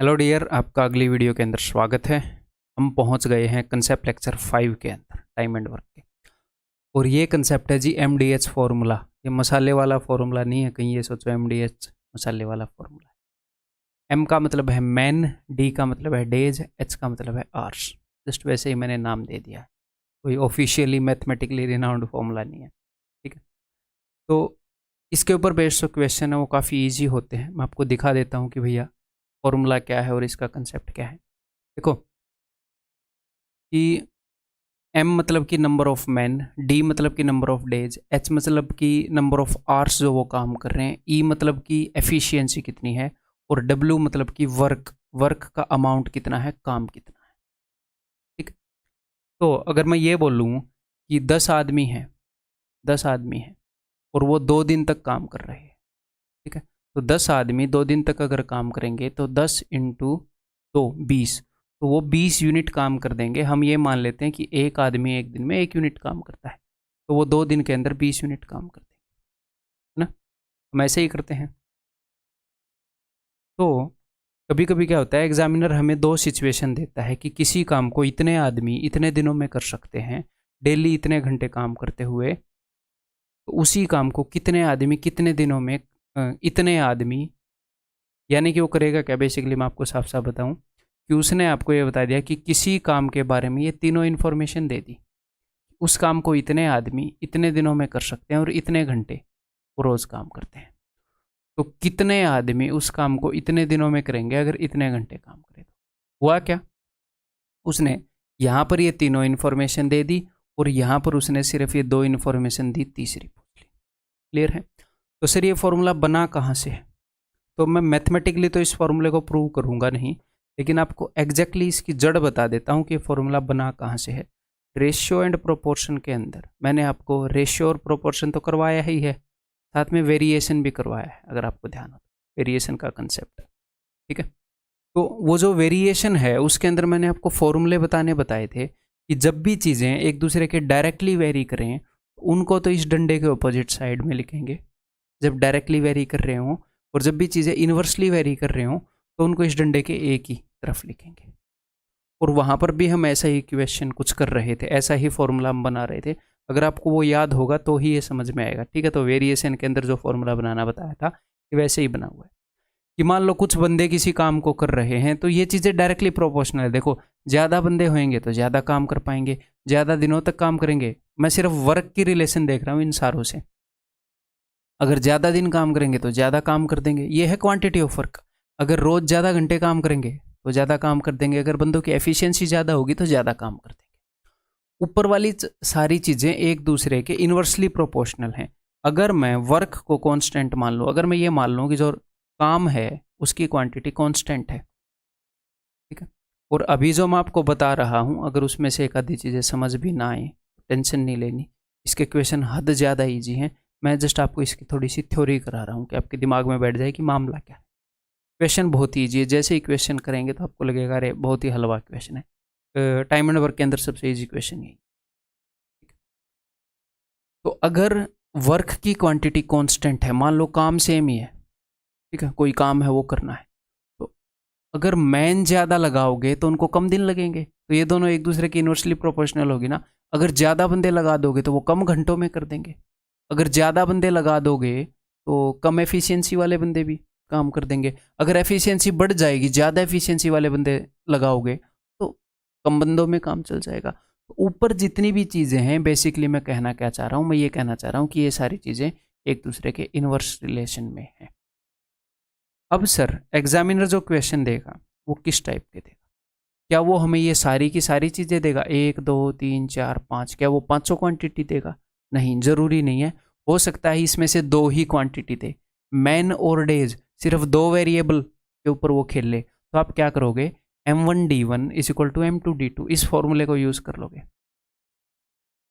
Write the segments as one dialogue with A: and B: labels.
A: Hello dear, आपका अगली video के अंदर स्वागत है। हम पहुंच गए हैं कंसेप्ट लेक्चर 5 के अंदर, टाइम एंड वर्क के। और ये कंसेप्ट है जी MDH फॉर्मूला। ये मसाले वाला फॉर्मूला नहीं है, कहीं ये सोचो MDH मसाले वाला फॉर्मूला है। M का मतलब है मैन, D का मतलब है डेज, H का मतलब है आवर्स। जस्ट वैसे ही मैंने नाम दे दिया है, कोई ऑफिशियली मैथमेटिकली रिनाउंड फॉर्मूला नहीं है। ठीक है, तो इसके ऊपर बेस्ड जो क्वेश्चन है वो काफ़ी ईजी होते हैं। मैं आपको दिखा देता हूँ कि भैया फॉर्मूला क्या है और इसका कंसेप्ट क्या है। देखो कि M मतलब कि नंबर ऑफ मैन, D मतलब कि नंबर ऑफ डेज, H मतलब कि नंबर ऑफ आवर्स जो वो काम कर रहे हैं, E मतलब कि एफिशिएंसी कितनी है, और W मतलब कि वर्क का अमाउंट कितना है, काम कितना है। ठीक। तो अगर मैं ये बोलूँ कि 10 आदमी हैं और वो 2 दिन तक काम कर रहे हैं। ठीक है, तो 10 आदमी 2 दिन तक अगर काम करेंगे तो 10 इंटू 2 20, तो वो 20 यूनिट काम कर देंगे। हम ये मान लेते हैं कि एक आदमी एक दिन में 1 यूनिट काम करता है, तो वो 2 दिन के अंदर 20 यूनिट काम कर देंगे, है ना। हम ऐसे ही करते हैं। तो कभी कभी क्या होता है, एग्जामिनर हमें 2 सिचुएशन देता है कि किसी काम को इतने आदमी इतने दिनों में कर सकते हैं, डेली इतने घंटे काम करते हुए, तो उसी काम को कितने आदमी कितने दिनों में इतने आदमी, यानी कि वो करेगा क्या। बेसिकली मैं आपको साफ साफ बताऊं कि उसने आपको ये बता दिया कि किसी काम के बारे में ये तीनों इन्फॉर्मेशन दे दी। उस काम को इतने आदमी इतने दिनों में कर सकते हैं और इतने घंटे वो रोज काम करते हैं। तो कितने आदमी उस काम को इतने दिनों में करेंगे अगर इतने घंटे काम करें। तो हुआ क्या, उसने यहाँ पर ये तीनों इन्फॉर्मेशन दे दी और यहाँ पर उसने सिर्फ ये 2 इन्फॉर्मेशन दी, तीसरी पूछ ली। क्लियर है। तो सर ये फॉर्मूला बना कहाँ से है। तो मैं मैथमेटिकली तो इस फॉर्मूले को प्रूव करूंगा नहीं, लेकिन आपको एग्जैक्टली इसकी जड़ बता देता हूँ कि फॉर्मूला बना कहाँ से है। रेशियो एंड प्रोपोर्शन के अंदर मैंने आपको रेशियो और प्रोपोर्शन तो करवाया ही है, साथ में वेरिएशन भी करवाया है, अगर आपको ध्यान हो तो वेरिएशन का कंसेप्ट। ठीक है, तो वो जो वेरिएशन है उसके अंदर मैंने आपको फॉर्मूले बताए थे कि जब भी चीज़ें एक दूसरे के डायरेक्टली वेरी करें उनको तो इस डंडे के अपोजिट साइड में लिखेंगे जब डायरेक्टली वेरी कर रहे हों, और जब भी चीज़ें इन्वर्सली वेरी कर रहे हों तो उनको इस डंडे के एक ही तरफ लिखेंगे। और वहाँ पर भी हम ऐसा ही क्वेश्चन कुछ कर रहे थे, ऐसा ही फॉर्मूला हम बना रहे थे। अगर आपको वो याद होगा तो ही ये समझ में आएगा। ठीक है, तो वेरिएशन के अंदर जो फॉर्मूला बनाना बताया था ये वैसे ही बना हुआ है कि मान लो कुछ बंदे किसी काम को कर रहे हैं, तो ये चीज़ें डायरेक्टली प्रोपोर्शनल है। देखो, ज़्यादा बंदे होंगे तो ज़्यादा काम कर पाएंगे, ज़्यादा दिनों तक काम करेंगे। मैं सिर्फ वर्क की रिलेशन देख रहा हूँ इन सारों से। अगर ज़्यादा दिन काम करेंगे तो ज़्यादा काम कर देंगे, ये है क्वांटिटी ऑफ वर्क। अगर रोज़ ज़्यादा घंटे काम करेंगे तो ज़्यादा काम कर देंगे। अगर बंदों की एफिशिएंसी ज़्यादा होगी तो ज़्यादा काम कर देंगे। ऊपर वाली सारी चीज़ें एक दूसरे के इन्वर्सली प्रोपोर्शनल हैं। अगर मैं वर्क को कांस्टेंट मान लूँ, अगर मैं ये मान लूँ कि जो काम है उसकी क्वांटिटी कांस्टेंट है, ठीक है, और अभी जो मैं आपको बता रहा हूँ अगर उसमें से एक आधी चीज़ें समझ भी ना आए, टेंशन नहीं लेनी। इसके क्वेश्चन हद ज़्यादा ईजी हैं। मैं जस्ट आपको इसकी थोड़ी सी थ्योरी करा रहा हूँ कि आपके दिमाग में बैठ जाए कि मामला क्या है। क्वेश्चन बहुत ईजी है, जैसे ही क्वेश्चन करेंगे तो आपको लगेगा अरे बहुत ही हलवा क्वेश्चन है। टाइम एंड वर्क के अंदर सबसे ईजी क्वेश्चन यही। तो अगर वर्क की क्वांटिटी कांस्टेंट है, मान लो काम सेम ही है, ठीक है, कोई काम है वो करना है, तो अगर मैन ज़्यादा लगाओगे तो उनको कम दिन लगेंगे, तो ये दोनों एक दूसरे की इन्वर्सली प्रोपोर्शनल होगी ना। अगर ज़्यादा बंदे लगा दोगे तो वो कम घंटों में कर देंगे। अगर ज़्यादा बंदे लगा दोगे तो कम एफिशिएंसी वाले बंदे भी काम कर देंगे। अगर एफिशिएंसी बढ़ जाएगी, ज़्यादा एफिशिएंसी वाले बंदे लगाओगे तो कम बंदों में काम चल जाएगा। तो ऊपर जितनी भी चीज़ें हैं, बेसिकली मैं कहना क्या चाह रहा हूँ, मैं ये कहना चाह रहा हूँ कि ये सारी चीज़ें एक दूसरे के इन्वर्स रिलेशन में हैं। अब सर एग्जामिनर जो क्वेश्चन देगा वो किस टाइप के देगा। क्या वो हमें ये सारी की सारी चीज़ें देगा, 1 2 3 4 5, क्या वो पाँचों क्वांटिटी देगा। नहीं, ज़रूरी नहीं है। हो सकता है इसमें से 2 ही क्वांटिटी दे, मैन और डेज, सिर्फ 2 वेरिएबल के ऊपर वो खेल ले। तो आप क्या करोगे, M1D1 is equal to M2D2 इस फॉर्मूले को यूज़ कर लोगे।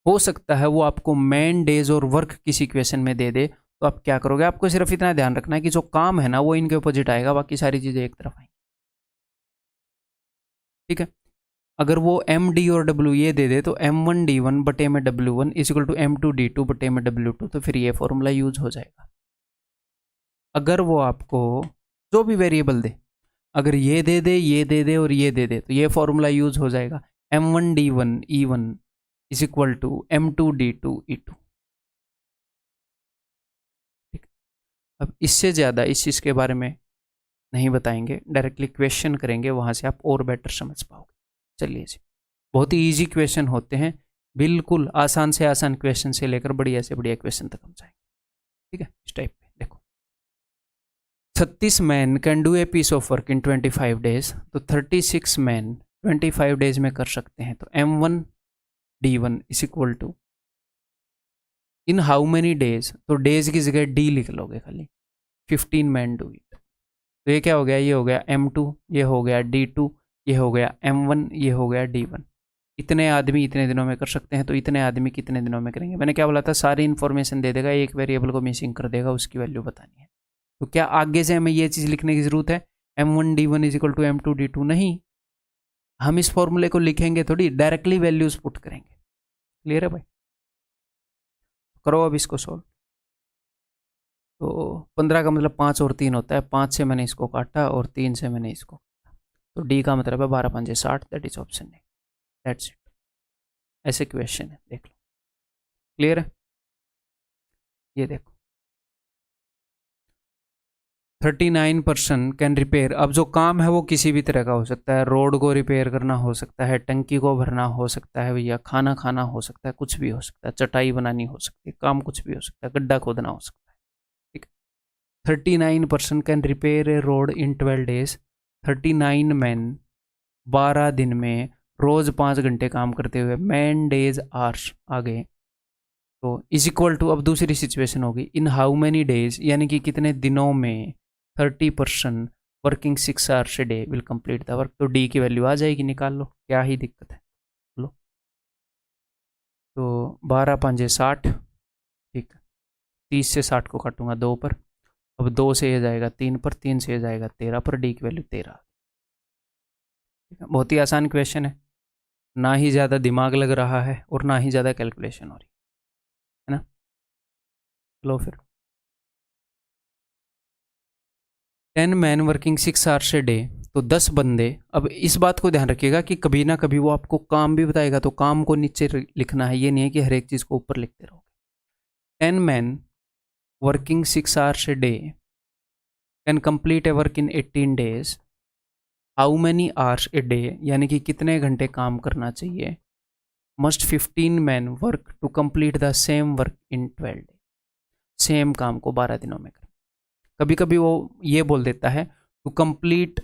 A: हो सकता है वो आपको मैन, डेज और वर्क किसी क्वेश्चन में दे दे, तो आप क्या करोगे, आपको सिर्फ इतना ध्यान रखना है कि जो काम है ना वो इनके अपोजिट आएगा, बाकी सारी चीज़ें एक तरफ आएंगी। ठीक है, अगर वो M D और W ये दे दे तो M1D1 बटे में W1 is equal to M2D2 बटे में W2, तो फिर ये फॉर्मूला यूज हो जाएगा। अगर वो आपको जो भी वेरिएबल दे, अगर ये दे दे, ये दे दे और ये दे दे, तो ये फॉर्मूला यूज हो जाएगा, M1D1E1 is equal to M2D2E2। ठीक, अब इससे ज़्यादा इस चीज़ के बारे में नहीं बताएंगे, डायरेक्टली क्वेश्चन करेंगे, वहाँ से आप और बेटर समझ पाओगे। चलिए जी, बहुत ही ईजी क्वेश्चन होते हैं, बिल्कुल आसान से आसान क्वेश्चन से लेकर बढ़िया से बढ़िया क्वेश्चन तक हम जाएंगे। ठीक है, इस टाइप पे देखो, 36 man can do a piece of work in 25 days, तो 36 मैन 25 डेज में कर सकते हैं, तो M1D1 is equal to in how many days, तो डेज की जगह डी लिख लोगे खाली, 15 मैन डू इट। तो ये क्या हो गया, ये हो गया M2, ये हो गया D2, ये हो गया M1, ये हो गया D1। इतने आदमी इतने दिनों में कर सकते हैं, तो इतने आदमी कितने दिनों में करेंगे। मैंने क्या बोला था, सारी इन्फॉर्मेशन दे देगा, एक वेरिएबल को मिसिंग कर देगा, उसकी वैल्यू बतानी है। तो क्या आगे से हमें ये चीज़ लिखने की ज़रूरत है, M1D1 is equal to M2D2? नहीं, हम इस फॉर्मूले को लिखेंगे थोड़ी, डायरेक्टली वैल्यूज पुट करेंगे। क्लियर है भाई? करो अब इसको सॉल्व। तो 15 का मतलब 5 और 3 होता है, 5 से मैंने इसको काटा और 3 से मैंने इसको काटा, तो डी का मतलब है 12 5 60, that is option A. That's it, ऐसे क्वेश्चन है, देख लो। क्लियर है? ये देखो, 39% कैन रिपेयर। अब जो काम है वो किसी भी तरह का हो सकता है, रोड को रिपेयर करना हो सकता है, टंकी को भरना हो सकता है भैया, खाना खाना हो सकता है, कुछ भी हो सकता है, चटाई बनानी हो सकती है, काम कुछ भी हो सकता है, गड्ढा खोदना हो सकता है। ठीक है, 39% can repair A road in 12 days. 39 man 12 दिन में रोज 5 घंटे काम करते हुए, मैन डेज आवर्स आ गए, तो इज इक्वल टू, अब दूसरी सिचुएशन होगी, इन हाउ मेनी डेज, यानी कि कितने दिनों में 30% working 6 hours a day will complete the work. तो डी की वैल्यू आ जाएगी, निकाल लो, क्या ही दिक्कत है। लो, तो 12 5 60, ठीक, 30 से 60 को काटूंगा 2 पर, अब 2 से ये जाएगा 3 पर, 3 से ये जाएगा 13 पर, डी की वैल्यू 13। ठीक है, बहुत ही आसान क्वेश्चन है, ना ही ज़्यादा दिमाग लग रहा है और ना ही ज़्यादा कैलकुलेशन हो रही है ना। लो फिर, 10 man working 6 hours a day, तो 10 बंदे। अब इस बात को ध्यान रखिएगा कि कभी ना कभी वो आपको काम भी बताएगा, तो काम को नीचे लिखना है, ये नहीं है कि हर एक चीज़ को ऊपर लिखते रहोगे। 10 man working 6 hours a day can complete a work in 18 days, how many hours a day, यानी कि कितने घंटे काम करना चाहिए, must 15 man work to complete the same work in 12 day, same काम को 12 दिनों में कर। कभी कभी वो ये बोल देता है to complete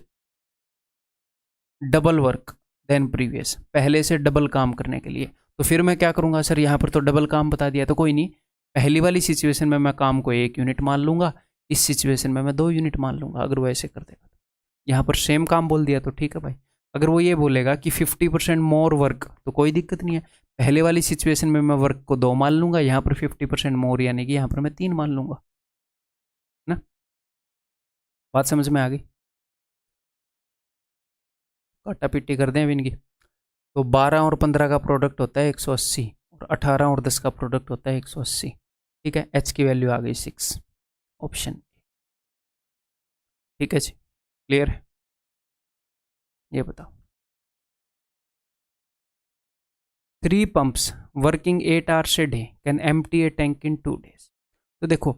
A: double work then previous, पहले से डबल काम करने के लिए। तो फिर मैं क्या करूंगा, सर यहाँ पर तो डबल काम बता दिया, तो कोई नहीं, पहली वाली सिचुएशन में मैं काम को 1 यूनिट मान लूंगा, इस सिचुएशन में मैं 2 यूनिट मान लूंगा, अगर वो ऐसे कर देगा। तो यहाँ पर सेम काम बोल दिया तो ठीक है भाई। अगर वो ये बोलेगा कि 50% मोर वर्क, तो कोई दिक्कत नहीं है, पहले वाली सिचुएशन में मैं वर्क को 2 मान लूंगा, यहाँ पर 50% मोर यानी कि यहाँ पर मैं 3 मान लूंगा ना। बात समझ में आ गई? काटा पिट्टी कर दें इनकी। तो 12 और 15 का प्रोडक्ट होता है 180, और 18 और 10 का प्रोडक्ट होता है 180। ठीक है, एच की वैल्यू आ गई 6, ऑप्शन। ठीक है जी, क्लियर है? ये बताओ, 3 pumps working 8 hours a day can empty a tank in 2 days. तो देखो,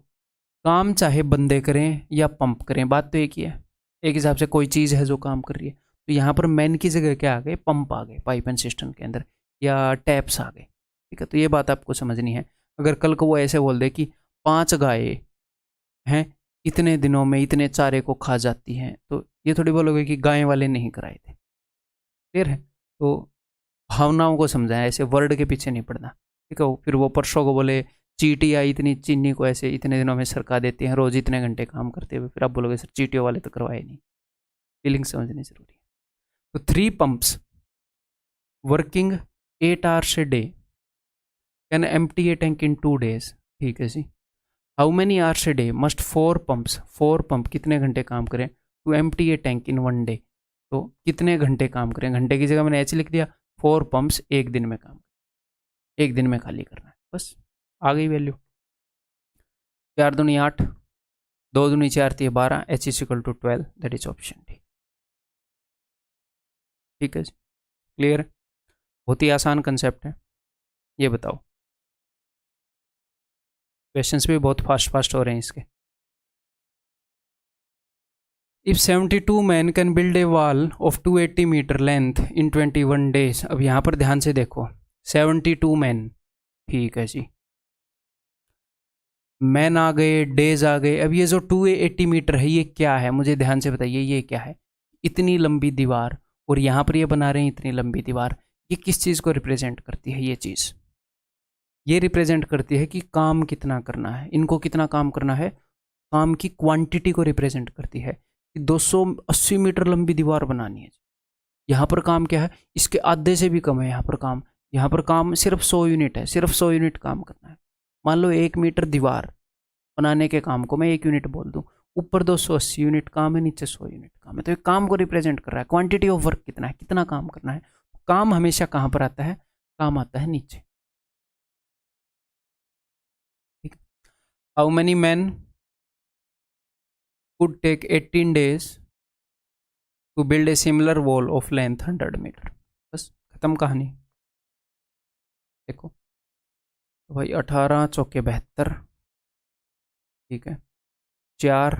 A: काम चाहे बंदे करें या पंप करें, बात तो एक ही है, एक हिसाब से कोई चीज़ है जो काम कर रही है। तो यहाँ पर मैन की जगह क्या आ गए, पंप आ गए पाइप एंड सिस्टम के अंदर, या टैप्स आ गए। ठीक है, तो ये बात आपको समझनी है। अगर कल को वो ऐसे बोल दे कि 5 गायें हैं इतने दिनों में इतने चारे को खा जाती हैं, तो ये थोड़ी बोलोगे कि गाय वाले नहीं कराए थे। क्लियर है? तो भावनाओं को समझाएं, ऐसे वर्ड के पीछे नहीं पड़ना। ठीक है, फिर वो परसों को बोले चीटियाँ इतनी चीनी को ऐसे इतने दिनों में सरका देती हैं, रोज इतने घंटे काम करते हुए, फिर आप बोलोगे सर चीटियों वाले तो करवाए नहीं। फीलिंग समझनी जरूरी है। तो 3 pumps working 8 hours a day can empty a tank in 2 days. ठीक है जी, how many hours a day must 4 pumps, 4 pump कितने घंटे काम करें to empty a tank in 1 day. तो कितने घंटे काम करें, घंटे की जगह मैंने एच लिख दिया, 4 पंप्स एक दिन में काम, एक दिन में खाली करना है, बस आ गई वैल्यू। 4 दूनी 8, 2 दूनी 4 थी 12, H is equal to 12, that is option D. ठीक है जी, क्लियर। बहुत ही आसान कंसेप्ट है। ये बताओ, क्वेश्चंस भी बहुत फास्ट फास्ट हो रहे हैं इसके। If 72 man can build a wall of 280 meter length in 21 days. अब यहाँ पर ध्यान से देखो, 72 मैन, ठीक है जी, मैन आ गए, डेज आ गए। अब ये जो 280 मीटर है ये क्या है, मुझे ध्यान से बताइए, ये क्या है? इतनी लंबी दीवार, और यहाँ पर ये बना रहे हैं इतनी लंबी दीवार, ये किस चीज़ को रिप्रेजेंट करती है? ये चीज़ ये रिप्रेजेंट करती है कि काम कितना करना है, इनको कितना काम करना है, काम की क्वांटिटी को रिप्रेजेंट करती है कि 280 मीटर लंबी दीवार बनानी है। यहाँ पर काम क्या है, इसके आधे से भी कम है यहाँ पर काम। यहाँ पर काम सिर्फ 100 यूनिट है, सिर्फ 100 यूनिट काम करना है। मान लो 1 मीटर दीवार बनाने के काम को मैं 1 यूनिट बोल दूँ, ऊपर 280 यूनिट काम है, नीचे 100 यूनिट काम है, तो ये काम को रिप्रेजेंट कर रहा है। क्वांटिटी ऑफ वर्क कितना है, कितना काम करना है। काम हमेशा कहाँ पर आता है? काम आता है नीचे। ठीक। How many man could take 18 days to build a similar wall of length 100 meter. बस खत्म कहानी। देखो तो भाई 18 चौके 72, ठीक है, 4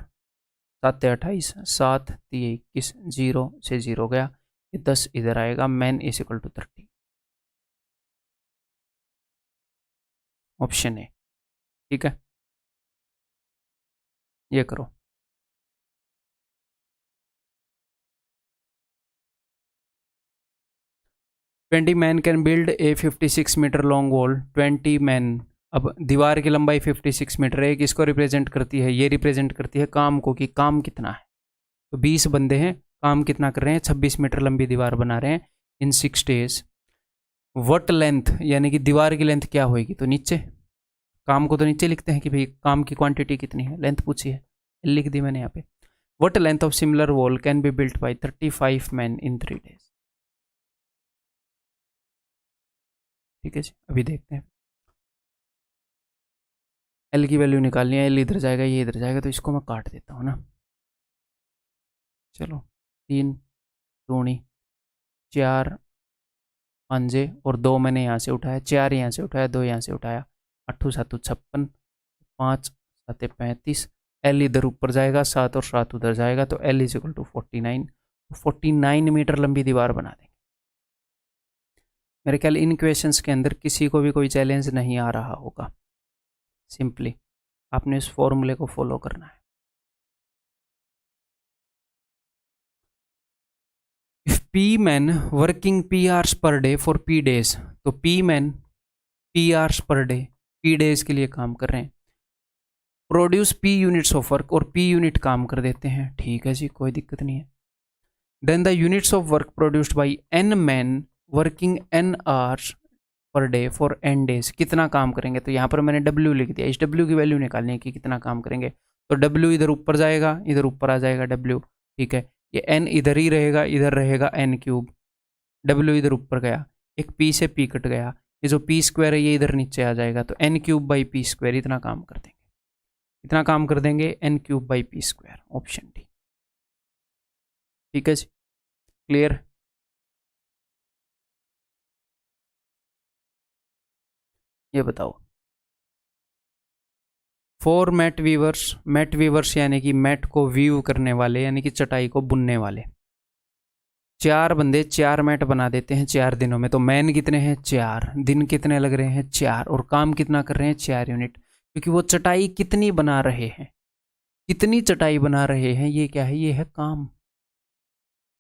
A: 7 28, 7 3 21, 0 से 0 गया, ये 10 इधर आएगा। Man is equal to 30, option A. ठीक है, ये करो। 20 man can build a 56 meter long wall. 20 man, अब दीवार की लंबाई 56 मीटर है, किसको रिप्रेजेंट करती है? ये रिप्रेजेंट करती है काम को, कि काम कितना है। तो 20 बंदे हैं, काम कितना कर रहे हैं? 26 मीटर लंबी दीवार बना रहे हैं इन 6 डेज। वट लेंथ, यानी कि दीवार की लेंथ क्या होगी? तो नीचे, काम को तो नीचे लिखते हैं कि भाई काम की क्वांटिटी कितनी है, लेंथ पूछी है, लिख दी मैंने यहाँ पे। What length of similar wall can be built by 35 man in 3 days. ठीक है जी, अभी देखते हैं। एल की वैल्यू निकालनी है, एल इधर जाएगा, ये इधर जाएगा, तो इसको मैं काट देता हूँ ना। चलो, 3 दूनी 4 पंजे, और 2 मैंने यहाँ से उठाया, 4 यहाँ से उठाया, 2 यहाँ से उठाया, 8 7 56, 5 7 35। एल इधर ऊपर जाएगा, 7 और 7 उधर जाएगा, तो L is equal to 49। 49 meter लंबी दीवार बना देंगे। मेरे ख्याल इन क्वेश्चंस के अंदर किसी को भी कोई चैलेंज नहीं आ रहा होगा। सिंपली आपने इस फॉर्मूले को फॉलो करना है। If P man working P hours per day for P days, तो P man P hours per day P days के लिए काम कर रहे हैं, produce P units of work, और पी यूनिट काम कर देते हैं। ठीक है जी, कोई दिक्कत नहीं है। Then the units of work produced by N man working N hours per day for N days, कितना काम करेंगे? तो यहाँ पर मैंने डब्ल्यू लिख दिया, इस डब्ल्यू की वैल्यू निकालनी है कि कितना काम करेंगे। तो डब्ल्यू इधर ऊपर जाएगा, इधर ऊपर आ जाएगा डब्ल्यू। ठीक है, ये एन इधर ही रहेगा, इधर रहेगा एन क्यूब। डब्ल्यू इधर ऊपर गया, एक पी से पी कट गया, ये जो पी स्क्वायर है ये इधर नीचे आ जाएगा, तो N cube by P square, इतना काम कर देंगे। इतना काम कर देंगे, N cube by P square, option D. ठीक है जी, क्लियर। ये बताओ, 4 मैट वीवर्स, मैट वीवर्स यानी कि मैट को वीव करने वाले, यानी कि चटाई को बुनने वाले, 4 बंदे 4 मैट बना देते हैं 4 दिनों में। तो मैन कितने हैं? 4। दिन कितने लग रहे हैं? 4। और काम कितना कर रहे हैं? 4 यूनिट। क्योंकि वो चटाई कितनी बना रहे हैं, कितनी चटाई बना रहे हैं, ये क्या है? ये है काम।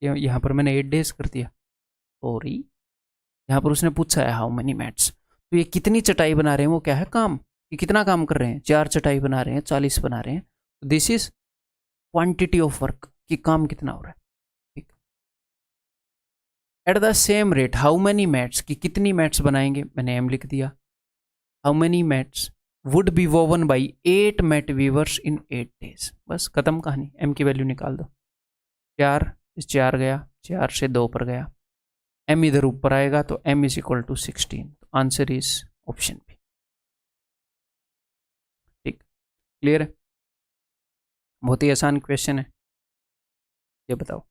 A: यहाँ पर मैंने 8 डेज कर दिया, सॉरी, यहाँ पर उसने पूछा है हाउ मेनी मैट्स, तो ये कितनी चटाई बना रहे हैं, वो क्या है? काम। ये कितना काम कर रहे हैं? 4 चटाई बना रहे हैं, 40 बना रहे हैं। तो this is quantity of work, कि काम कितना हो रहा है। ठीक। At the same rate how many mats, कि कितनी मैट्स बनाएंगे, मैंने एम लिख दिया। How many mats would be woven by 8 mat weavers in 8 days. बस खत्म कहानी, एम की वैल्यू निकाल दो। 4 इस 4 गया, 4 से 2 पर गया, एम इधर ऊपर आएगा, तो M is equal to 16। Answer is option B. ठीक, क्लियर है, बहुत ही आसान क्वेश्चन है। ये बताओ।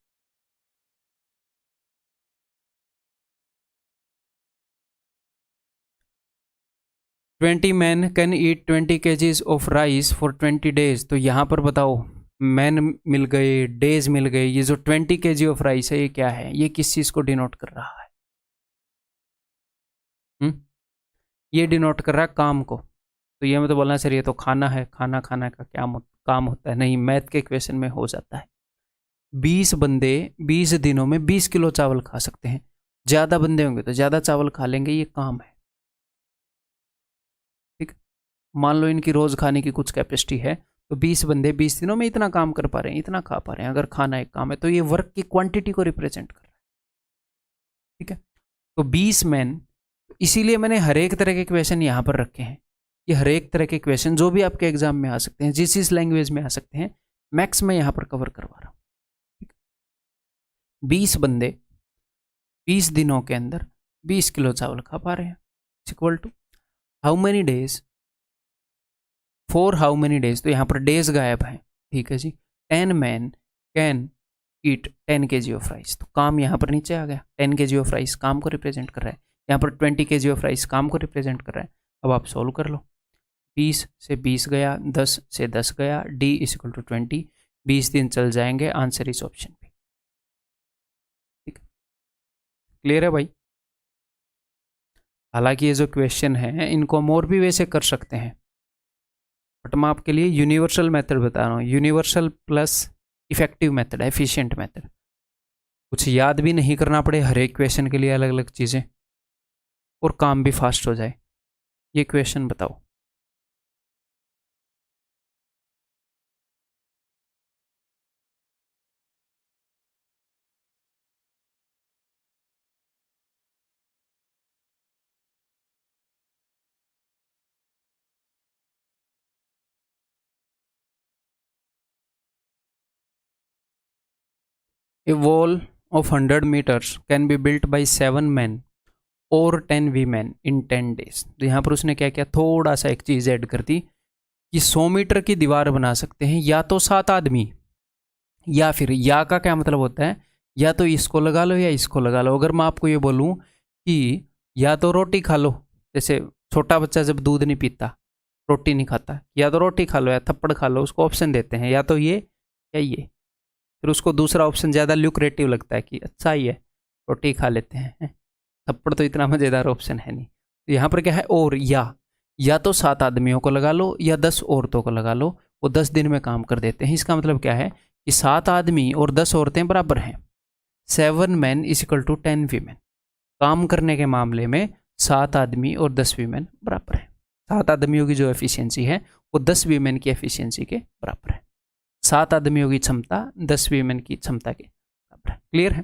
A: 20 man can eat 20 kgs of rice for 20 days। तो यहाँ पर बताओ, मैन मिल गए, डेज मिल गए, ये जो 20 kg ऑफ राइस है ये क्या है, ये किस चीज़ को डिनोट कर रहा है? ये डिनोट कर रहा है काम को। तो ये मतलब बोलना सर ये तो खाना है, खाना खाना का क्या काम होता है? नहीं, मैथ के इक्वेशन में हो जाता है। 20 बंदे 20 दिनों में 20 किलो चावल खा सकते हैं। ज़्यादा बंदे होंगे तो ज़्यादा चावल खा लेंगे, ये काम है। ठीक, मान लो इनकी रोज़ खाने की कुछ कैपेसिटी है, तो 20 बंदे 20 दिनों में इतना काम कर पा रहे हैं, इतना खा पा रहे हैं। अगर खाना एक काम है तो ये वर्क की क्वांटिटी को रिप्रेजेंट कर रहा है। ठीक है, तो 20 मैन, इसीलिए मैंने हर एक तरह के क्वेश्चन यहाँ पर रखे हैं। ये हर एक तरह के क्वेश्चन जो भी आपके एग्जाम में आ सकते हैं, जिस लैंग्वेज में आ सकते हैं, मैक्स मैं यहाँ पर कवर करवा रहा हूँ। 20 बंदे 20 दिनों के अंदर 20 किलो चावल खा पा रहे हैं। Equal to how many days, for how many days, तो यहाँ पर डेज गायब है। ठीक है जी। 10 man can eat 10 kg of rice, तो काम यहाँ पर नीचे आ गया। 10 kg ऑफ राइस काम को रिप्रेजेंट कर रहा है, यहाँ पर 20 kg ऑफ राइस काम को रिप्रेजेंट कर रहा है। अब आप सॉल्व कर लो। 20 से 20 गया, 10 से 10 गया, d इज इक्वल टू 20। 20 दिन चल जाएंगे, आंसर इस ऑप्शन पे। ठीक, क्लियर है भाई? हालांकि ये जो क्वेश्चन है इनको हम और भी वैसे कर सकते हैं, बट मैं आपके लिए यूनिवर्सल मेथड बता रहा हूँ। Universal plus effective method, efficient method. कुछ याद भी नहीं करना पड़े हर एक क्वेश्चन के लिए अलग अलग चीज़ें, और काम भी फास्ट हो जाए। ये क्वेश्चन बताओ। A wall of 100 meters can be built by 7 men और 10 women in 10 days। तो यहाँ पर उसने क्या किया, थोड़ा सा एक चीज़ ऐड कर दी कि 100 मीटर की दीवार बना सकते हैं या तो 7 आदमी, या फिर या का क्या मतलब होता है, या तो इसको लगा लो या इसको लगा लो। अगर मैं आपको ये बोलूँ कि या तो रोटी खा लो, जैसे छोटा बच्चा जब दूध नहीं पीता, रोटी नहीं खाता, या तो रोटी खा लो या थप्पड़ खा लो, उसको ऑप्शन देते हैं या तो ये या ये। फिर उसको दूसरा ऑप्शन ज़्यादा ल्यूक्रेटिव लगता है कि अच्छा ही है, रोटी खा लेते हैं, थप्पड़ तो इतना मज़ेदार ऑप्शन है नहीं। तो यहाँ पर क्या है, और या तो 7 आदमियों को लगा लो या 10 औरतों को लगा लो, वो 10 दिन में काम कर देते हैं। इसका मतलब क्या है कि 7 आदमी और 10 औरतें बराबर हैं। 7 man is equal to 10 women. काम करने के मामले में 7 आदमी और 10 वीमेन बराबर है। 7 आदमियों की जो एफिशिएंसी है वो 10 वीमेन की एफिशिएंसी के बराबर है। 7 आदमियों की क्षमता 10 वीमेन की क्षमता के बराबर है। क्लियर है?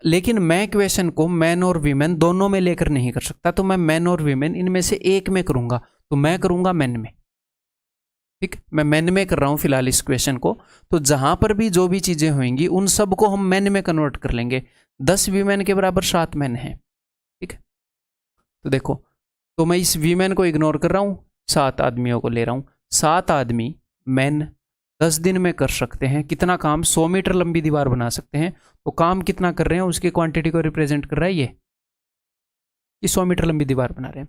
A: लेकिन मैं क्वेश्चन को मैन और वीमेन दोनों में लेकर नहीं कर सकता, तो मैं मैन और वीमेन इनमें से एक में करूंगा, तो मैं करूंगा मैन में। ठीक, मैं मैन में कर रहा हूं फिलहाल इस क्वेश्चन को। तो जहां पर भी जो भी चीजें होंगी उन सब को हम मैन में कन्वर्ट कर लेंगे। 10 वीमेन के बराबर 7 मैन है। ठीक है, तो देखो, तो मैं इस वीमेन को इग्नोर कर रहा हूं, 7 आदमियों को ले रहा हूं। 7 आदमी मैन 10 दिन में कर सकते हैं कितना काम, 100 मीटर लंबी दीवार बना सकते हैं। तो काम कितना कर रहे हैं उसकी क्वांटिटी को रिप्रेजेंट कर रहा है ये, कि 100 मीटर लंबी दीवार बना रहे हैं।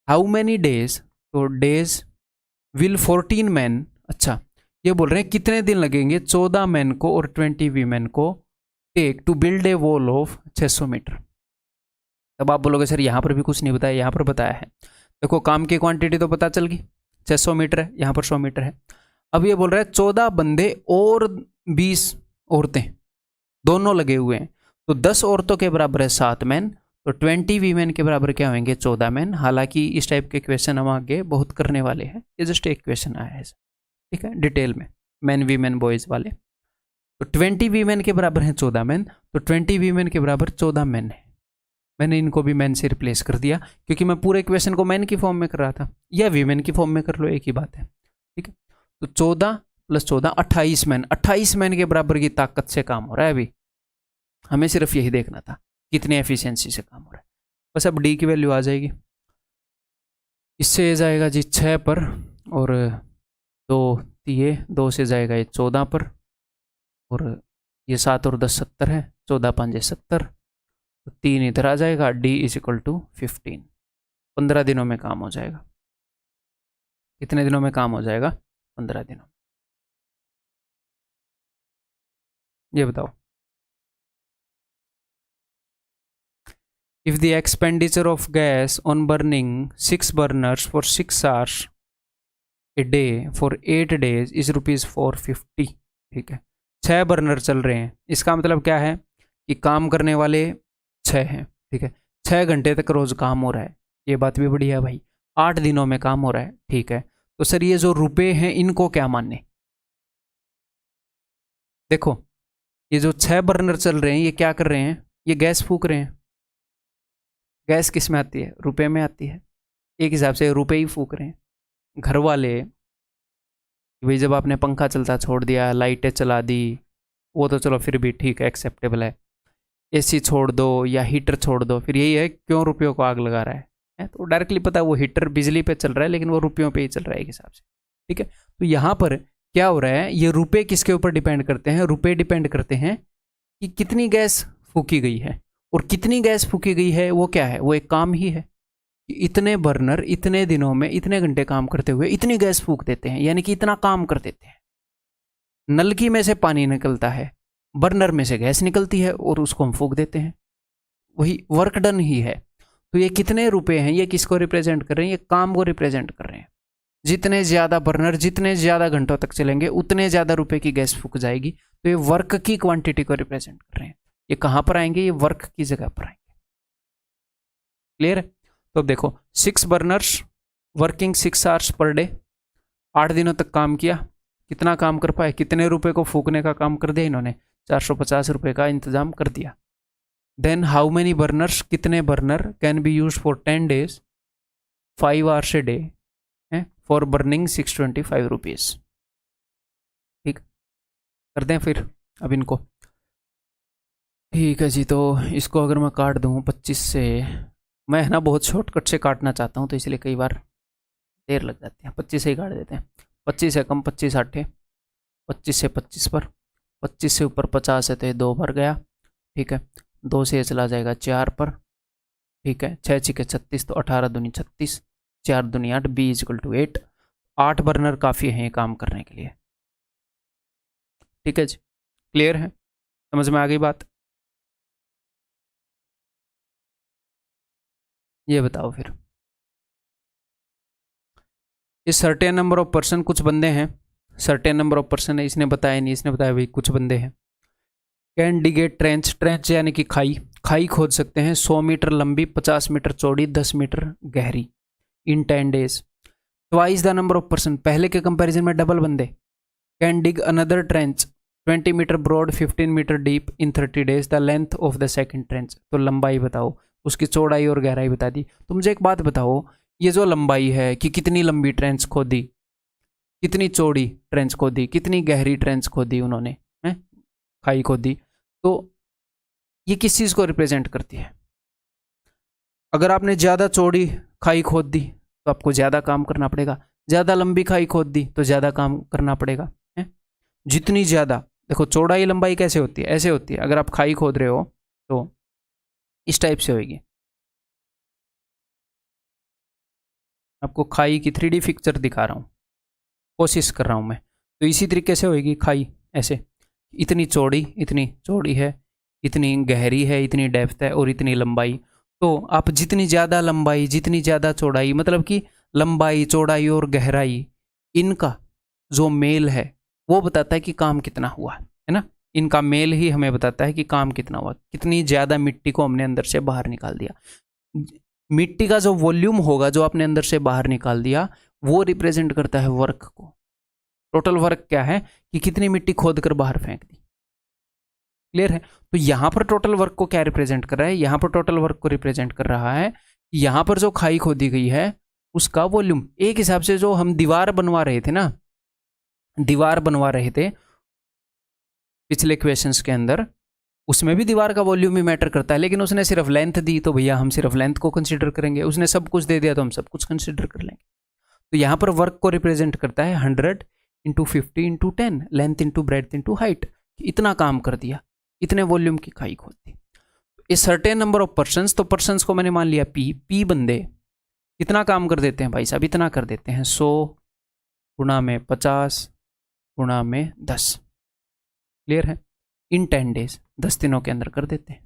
A: हाउ मैनी डेज, तो डेज विल 14 मैन, अच्छा ये बोल रहे हैं कितने दिन लगेंगे 14 मैन को और 20 वीमेन को take to build a wall of 600 metre. तब आप बोलोगे सर यहाँ पर भी कुछ नहीं बताया, यहाँ पर बताया है। देखो काम की क्वांटिटी तो पता चल गई, 600 मीटर है, यहाँ पर 100 मीटर है। अब ये बोल रहा है 14 बंदे और 20 औरतें दोनों लगे हुए हैं, तो 10 औरतों के बराबर है 7 मैन, तो 20 वीमेन के बराबर क्या होंगे 14 मैन। हालांकि इस टाइप के क्वेश्चन हम आगे बहुत करने वाले हैं, ये जस्ट एक क्वेश्चन आया है, ठीक है, डिटेल में मैन वीमेन बॉयज़ वाले। तो 20 वीमेन के बराबर हैं 14 मैन, तो 20 वीमेन के बराबर 14 मैन है। मैंने इनको भी मैन से रिप्लेस कर दिया क्योंकि मैं पूरे क्वेश्चन को मैन की फॉर्म में कर रहा था, या वीमेन की फॉर्म में कर लो, एक ही बात है। ठीक है, तो 14 + 14 28 मैन, 28 मैन के बराबर की ताकत से काम हो रहा है। अभी हमें सिर्फ यही देखना था कितनी एफिशिएंसी से काम हो रहा है। बस अब डी की वैल्यू आ जाएगी, इससे ये जाएगा जी 6 पर, और 2 से जाएगा ये 14 पर, और ये 7 और 10 70 है, 14 × 5 = 70, तो 3 इधर आ जाएगा। D is equal to 15। 15 दिनों में काम हो जाएगा। कितने दिनों में काम हो जाएगा? 15 दिनों। ये बताओ। If the expenditure of gas on burning 6 burners for 6 hours a day for 8 days is ₹450। ठीक है, 6 बर्नर चल रहे हैं, इसका मतलब क्या है कि काम करने वाले 6 हैं। ठीक है, 6 घंटे तक रोज काम हो रहा है, ये बात भी बढ़िया भाई। 8 दिनों में काम हो रहा है। ठीक है, तो सर ये जो रुपए हैं इनको क्या माने? देखो, ये जो 6 बर्नर चल रहे हैं ये क्या कर रहे हैं? ये गैस फूक रहे हैं। गैस किस में आती है? रुपए में आती है। एक हिसाब से रुपए ही फूक रहे हैं। घर वाले भाई, जब आपने पंखा चलता छोड़ दिया, लाइटें चला दी, वो तो चलो फिर भी ठीक है, एक्सेप्टेबल है। एसी छोड़ दो या हीटर छोड़ दो, फिर यही है क्यों रुपयों को आग लगा रहा है? तो डायरेक्टली पता है वो हीटर बिजली पे चल रहा है, लेकिन वो रुपयों पे ही चल रहा है एक हिसाब से। ठीक है, तो यहाँ पर क्या हो रहा है, ये रुपए किसके ऊपर डिपेंड करते हैं? रुपए डिपेंड करते हैं कि कितनी गैस फूकी गई है, और कितनी गैस फूकी गई है वो क्या है? वो एक काम ही है। इतने बर्नर इतने दिनों में इतने घंटे काम करते हुए इतनी गैस फूक देते हैं, यानी कि इतना काम कर देते हैं। नलकी में से पानी निकलता है, बर्नर में से गैस निकलती है और उसको हम फूक देते हैं, वही वर्क डन ही है। तो ये कितने रुपए हैं, ये किसको रिप्रेजेंट कर रहे हैं? ये काम को रिप्रेजेंट कर रहे हैं। जितने ज़्यादा बर्नर जितने ज़्यादा घंटों तक चलेंगे उतने ज़्यादा रुपए की गैस फूक जाएगी। तो ये वर्क की क्वांटिटी को रिप्रेजेंट कर रहे हैं। ये कहाँ पर आएंगे? ये वर्क की जगह पर आएंगे। क्लियर है? तो देखो, 6 burners working 6 hours per day, 8 दिनों तक काम किया। कितना काम कर पाए? कितने रुपए को फूकने का काम कर दिया इन्होंने? 450 रुपए का इंतजाम कर दिया। देन हाउ मेनी बर्नर्स, कितने burner can be use for 10 days 5 hours a day for burning 625 rupees. ठीक, कर दें फिर अब इनको। ठीक है जी, तो इसको अगर मैं काट दूँ 25 से, मैं है ना बहुत शॉर्टकट से काटना चाहता हूँ, तो इसलिए कई बार देर लग जाती है। 25 से ही काट देते हैं। 25 से कम 25 8, 25 से 25 पर, 25 से ऊपर 50 है तो ये 2 भर गया। ठीक है, 2 से ये चला जाएगा 4 पर। ठीक है, 6 6 36, तो 18 दूनी 36, 4 दूनी 8, B = 8। 8 बर्नर काफ़ी हैं काम करने के लिए। ठीक है जी, क्लियर है? समझ में आ गई बात? ये बताओ फिर, इस सर्टेन नंबर ऑफ पर्सन, कुछ बंदे हैं, सर्टेन नंबर ऑफ पर्सन है, इसने बताया नहीं, इसने बताया भाई कुछ बंदे हैं। कैन डिगेट ट्रेंच, ट्रेंच यानी कि खाई, खाई खोद सकते हैं 100 मीटर लंबी, 50 मीटर चौड़ी, 10 मीटर गहरी, in 10 days। Twice the number of person, पहले के कंपैरिजन में डबल बंदे। Can dig another trench 20 metre broad, 15 metre deep, in 30 days। The length of the second trench, तो लंबाई बताओ, उसकी चौड़ाई और गहराई बता दी। तो मुझे एक बात बताओ, ये जो लंबाई है कि कितनी लंबी ट्रेंच खोदी, कितनी चौड़ी ट्रेंच खोदी, कितनी गहरी ट्रेंच खोदी उन्होंने, हैं खाई खोदी, तो ये किस चीज़ को रिप्रेजेंट करती है? अगर आपने ज़्यादा चौड़ी खाई खोद दी तो आपको ज़्यादा काम करना पड़ेगा, ज़्यादा लंबी खाई खोद दी तो ज़्यादा काम करना पड़ेगा। है जितनी ज़्यादा, देखो चौड़ाई लंबाई कैसे होती है? ऐसे होती है। अगर आप खाई खोद रहे हो तो इस टाइप से होगी। आपको खाई की 3D पिक्चर दिखा रहा हूँ, कोशिश कर रहा हूँ मैं। तो इसी तरीके से होगी खाई, ऐसे इतनी चौड़ी है, इतनी गहरी है, इतनी डेप्थ है और इतनी लंबाई। तो आप जितनी ज़्यादा लंबाई जितनी ज़्यादा चौड़ाई, मतलब कि लंबाई चौड़ाई और गहराई, इनका जो मेल है वो बताता है कि काम कितना हुआ है ना। इनका मेल ही हमें बताता है कि काम कितना हुआ। कितनी ज़्यादा मिट्टी को हमने अंदर से बाहर निकाल दिया, मिट्टी का जो वॉल्यूम होगा जो आपने अंदर से बाहर निकाल दिया, वो रिप्रेजेंट करता है वर्क को। टोटल वर्क क्या है कि कितनी मिट्टी खोद कर बाहर फेंक दी। क्लियर है? तो यहां पर टोटल वर्क को क्या रिप्रेजेंट कर रहा है? यहां पर टोटल वर्क को रिप्रेजेंट कर रहा है यहां पर जो खाई खोदी गई है उसका वॉल्यूम। एक हिसाब से जो हम दीवार बनवा रहे थे ना, दीवार बनवा रहे थे पिछले क्वेश्चंस के अंदर, उसमें भी दीवार का वॉल्यूम ही मैटर करता है, लेकिन उसने सिर्फ लेंथ दी तो भैया हम सिर्फ लेंथ को कंसीडर करेंगे। उसने सब कुछ दे दिया तो हम सब कुछ कंसीडर कर लेंगे। तो यहाँ पर वर्क को रिप्रेजेंट करता है 100 × 50 × 10, length into breadth into height. इतना काम कर दिया, इतने वॉल्यूम की खाई खोद दी। A certain number of persons, तो पर्सन्स को मैंने मान लिया P बंदे, कितना काम कर देते हैं भाई साहब, इतना कर देते हैं 100 गुणा में 50 गुणा में 10। क्लियर है? इन 10 डेज, 10 दिनों के अंदर कर देते हैं।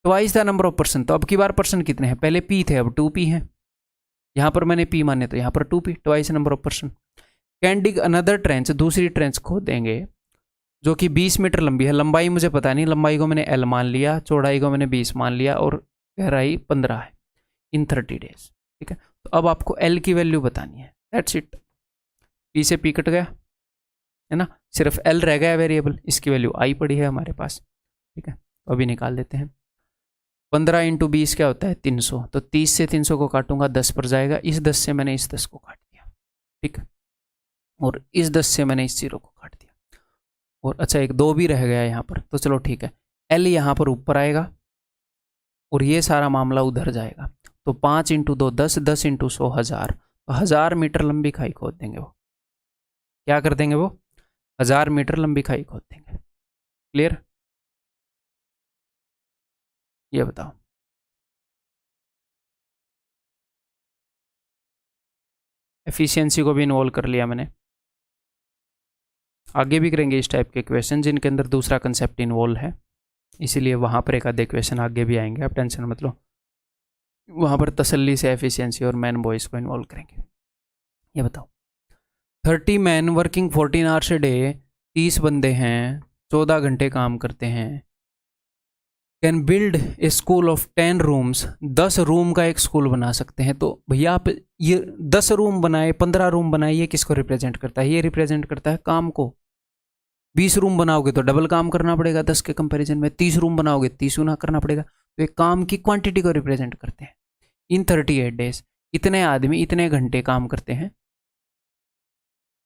A: Twice the number of person, तो अब की बार पर्सन कितने हैं, पहले पी थे अब 2p हैं, यहाँ पर मैंने पी माने तो यहाँ पर 2p, twice number of person. Can dig another trench, दूसरी ट्रेंच खोद देंगे जो कि 20 मीटर लंबी है। लंबाई मुझे पता नहीं, लंबाई को मैंने l मान लिया, चौड़ाई को मैंने 20 मान लिया और गहराई 15 है, इन 30 डेज। ठीक है, तो अब आपको l की वैल्यू बतानी है, दैट्स इट। p से p कट गया है ना, सिर्फ l रह गया वेरिएबल, इसकी वैल्यू i पड़ी है हमारे पास। ठीक है, तो अभी निकाल देते हैं। 15 इंटू 20 क्या होता है 300, तो 30 से 300 को काटूंगा 10 पर जाएगा, इस 10 से मैंने इस 10 को काट दिया। ठीक है, और इस 10 से मैंने इस 0 को काट दिया, और अच्छा एक 2 भी रह गया यहाँ पर, तो चलो ठीक है, L यहाँ पर ऊपर आएगा और ये सारा मामला उधर जाएगा। तो 5 इंटू 2 10, 10 इंटू 100 1000, तो 1000 मीटर लंबी खाई खोद देंगे। वो क्या कर देंगे, वो 1000 मीटर लंबी खाई खोद देंगे। क्लियर? ये बताओ। एफिशिएंसी को भी इन्वॉल्व कर लिया मैंने। आगे भी करेंगे इस टाइप के क्वेश्चन जिनके अंदर दूसरा कंसेप्ट इन्वॉल्व है, इसीलिए वहाँ पर एक आधे क्वेश्चन आगे भी आएंगे, आप टेंशन मत लो। वहाँ पर तसल्ली से एफिशिएंसी और मैन बॉयज़ को इन्वॉल्व करेंगे। ये बताओ, 30 man working 14 hours a day, 30 बंदे हैं 14 घंटे काम करते हैं, can build A school of 10 rooms, 10 room का एक स्कूल बना सकते हैं। तो भैया आप ये 10 रूम बनाए 15 रूम बनाए, ये किसको रिप्रेजेंट करता है, ये रिप्रेजेंट करता है काम को। 20 रूम बनाओगे तो डबल काम करना पड़ेगा 10 के कंपैरिजन में, 30 रूम बनाओगे 30 गुना करना पड़ेगा। तो एक काम की क्वांटिटी को रिप्रेजेंट करते हैं। इन 38 डेज इतने आदमी इतने घंटे काम करते हैं,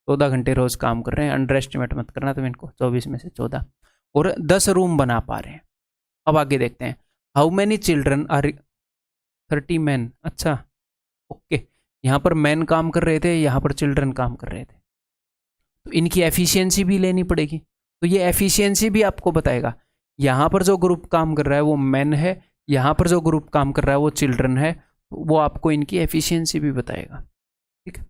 A: 14 घंटे रोज काम कर रहे हैं, अंडर एस्टिमेट मत करना तुम इनको, 24 में से 14, और 10 रूम बना पा रहे हैं। अब आगे देखते हैं, how many children are 30 man. अच्छा ओके, यहाँ पर मैन काम कर रहे थे, यहाँ पर चिल्ड्रन काम कर रहे थे, तो इनकी एफिशिएंसी भी लेनी पड़ेगी। तो ये एफिशिएंसी भी आपको बताएगा, यहाँ पर जो ग्रुप काम कर रहा है वो मैन है, यहाँ पर जो ग्रुप काम कर रहा है वो चिल्ड्रन है, वो आपको इनकी एफिशिएंसी भी बताएगा। ठीक है,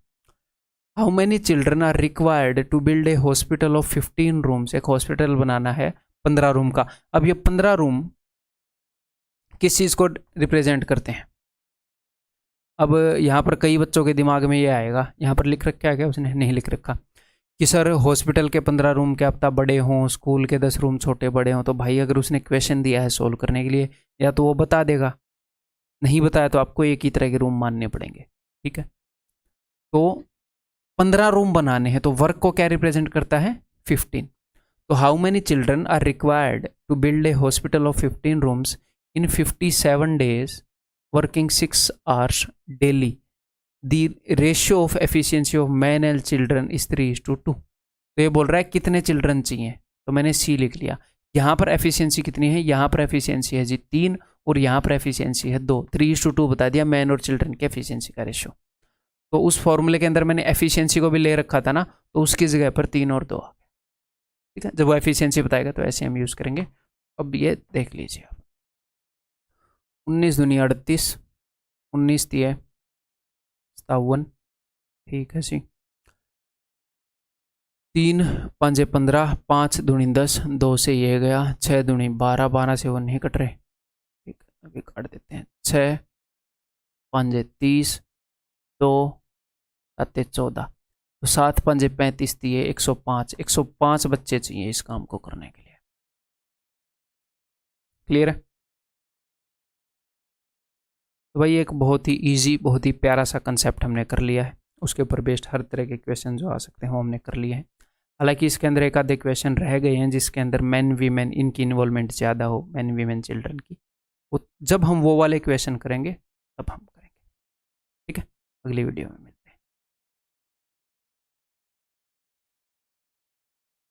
A: how many children are required to build a hospital of 15 rooms, एक हॉस्पिटल बनाना है 15 रूम का। अब ये 15 रूम किस चीज़ को रिप्रेजेंट करते हैं? अब यहाँ पर कई बच्चों के दिमाग में ये आएगा, यहाँ पर लिख रखा है क्या, उसने नहीं लिख रखा कि सर हॉस्पिटल के 15 रूम क्या पता बड़े हों, स्कूल के 10 रूम छोटे बड़े हों। तो भाई अगर उसने क्वेश्चन दिया है सोल्व करने के लिए, या तो वो बता देगा, नहीं बताया तो आपको एक ही तरह के रूम मानने पड़ेंगे। ठीक है, तो 15 रूम बनाने हैं, तो वर्क को क्या रिप्रेजेंट करता है 15। तो how many children are required to build a hospital of 15 rooms in 57 days working 6 hours daily, the ratio of efficiency of man and children is 3:2। तो ये बोल रहा है कितने चिल्ड्रन चाहिए, तो मैंने सी लिख लिया। यहाँ पर एफिशिएंसी कितनी है, यहाँ पर एफिशिएंसी है जी 3, और यहाँ पर एफिशिएंसी है 2, 3:2 बता दिया मैन और चिल्ड्रन के एफिशिएंसी का रेशियो। तो उस फॉर्मूले के अंदर मैंने एफिशिएंसी को भी ले रखा था ना, तो उसकी जगह पर 3 और 2 आ गया। ठीक है, जब वो एफिशिएंसी बताएगा तो ऐसे हम यूज़ करेंगे। अब ये देख लीजिए आप, 19 दूनी 38, 19 दिए 57, ठीक है जी, 3 5 15, 5 दूनी 10, 2 से ये गया, 6 दूनी 12, 12 से वो नहीं कट रहे। ठीक है, अभी काट देते हैं, 6 5 30, 2 7 14, तो 7 5 35 दिए 105, 105 बच्चे चाहिए इस काम को करने के लिए। क्लियर है? तो भाई एक बहुत ही इजी, बहुत ही प्यारा सा कंसेप्ट हमने कर लिया है, उसके ऊपर बेस्ड हर तरह के क्वेश्चन जो आ सकते हैं वो हमने कर लिए हैं। हालांकि इसके अंदर एक आधे क्वेश्चन रह गए हैं जिसके अंदर मैन वीमेन इनकी इन्वॉल्वमेंट ज़्यादा हो, मैन वीमेन चिल्ड्रन की, वो जब हम वो वाले क्वेश्चन करेंगे तब हम करेंगे। ठीक है, अगली वीडियो में मिलते हैं।